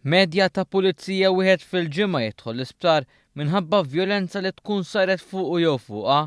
Medja ta' pulizija wieħed fil-ġimgħa jidħol l-isptar minħabba vjolenza li tkun saret fuqu jew fuqha.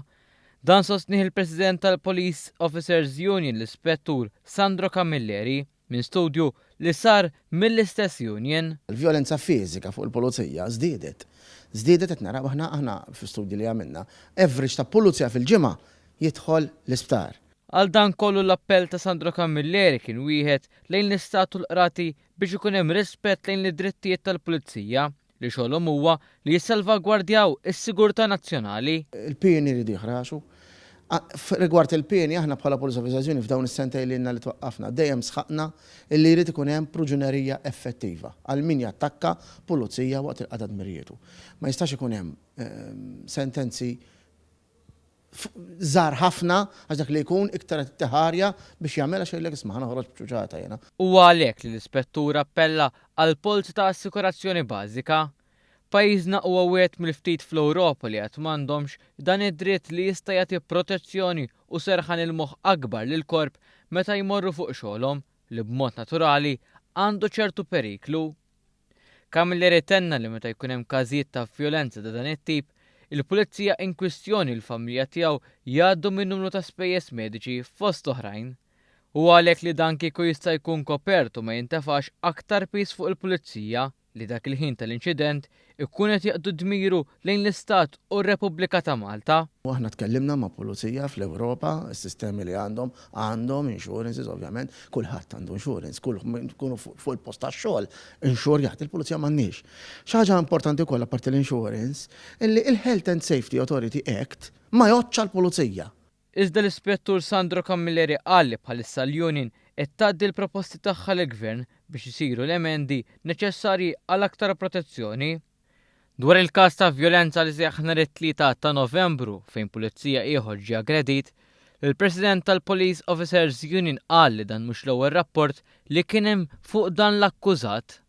Dan sostnih il-President tal-Police Officers Union l-Ispettur Sandro Camilleri minn studju li sar mill-istess union. Il-vjolenza fiżika fuq il-pulizija żdiedet. Żdiedet qed naraw aħna fi-studji li għamilna. Average ta' pulizija fil-ġimgħa jidħol l-isptar. Għal dan kollu l-appell ta' Sandro Camilleri kien wieħed lejn l-istatu l-qrati biex ikun hemm rispett lejn id-drittijiet tal-pulizija li xogħolhom huwa li jissalvagwardjaw is-sigurtà nazzjonali. Il-pieni jridu jħraxu. Rigward il-pieni aħna bħala Police Officers Union f'dawn is-sentej li li twaqqafna dejjem sħaqna li jrid ikun hemm proġunerija effettiva għal min jattakka pulizija waqt il-qadad mirjietu. Ma jistax ikun hemm sentenzi żgħar ħafna għax dak li jkun iktar teħarja biex jagħmilha xejlek isma' ħoroġ b'ċuċata jiena. Huwa għalhekk li l-ispettur appella għal polz ta' assikurazzjoni bażika. Pajjiżna huwa wieħed mill-ftit fl-Ewropa li qatt m'għandhomx dan id-dritt li jista' jagħti protezzjoni u serħan il-moħħ akbar lil korp meta jmorru fuq xogħolhom li b'mod naturali għandu ċertu periklu. Camilleri tenna li meta jkun hemm każijiet ta' vjolenza ta' dan it-tip, il-pulizija in kwistjoni l-familja tiegħu jgħaddu minn numru ta' spejjeż mediċi fost oħrajn. U għalhekk li dan kieku jista' jkun kopertu ma jintefax aktar pis fuq il-pulizija li dak il-ħin tal-inċident ikun qed jaqdu dmiru lejn l-Istat u r-Repubblika ta' Malta. U aħna tkellimna ma' pulizija fl-Ewropa, is-sistemi li għandhom insurances ovvjament, kulħadd għandu insurance, kull fuq il-post tax-xogħol, insur jagħti il-pulizija m'għandniex. Xi ħaġa importanti wkoll apparti l-insurance, illi il-Health and Safety Authority Act ma joċċa l-pulizija. Iżda l-Ispettur Sandro Camilleri qal li bħalissa l-Union qed tgħaddi l-proposti tagħha lill-Gvern biex isiru l-emendi neċessarji għal aktar protezzjoni. Dwar il-każ ta' vjolenza li seħħ nhar it-3 ta' Novembru fejn pulizija ieħor ġie aggredit, il-President tal-Police Officers Union qal li dan mhux l-ewwel rapport li kien hemm fuq dan l-akkużat.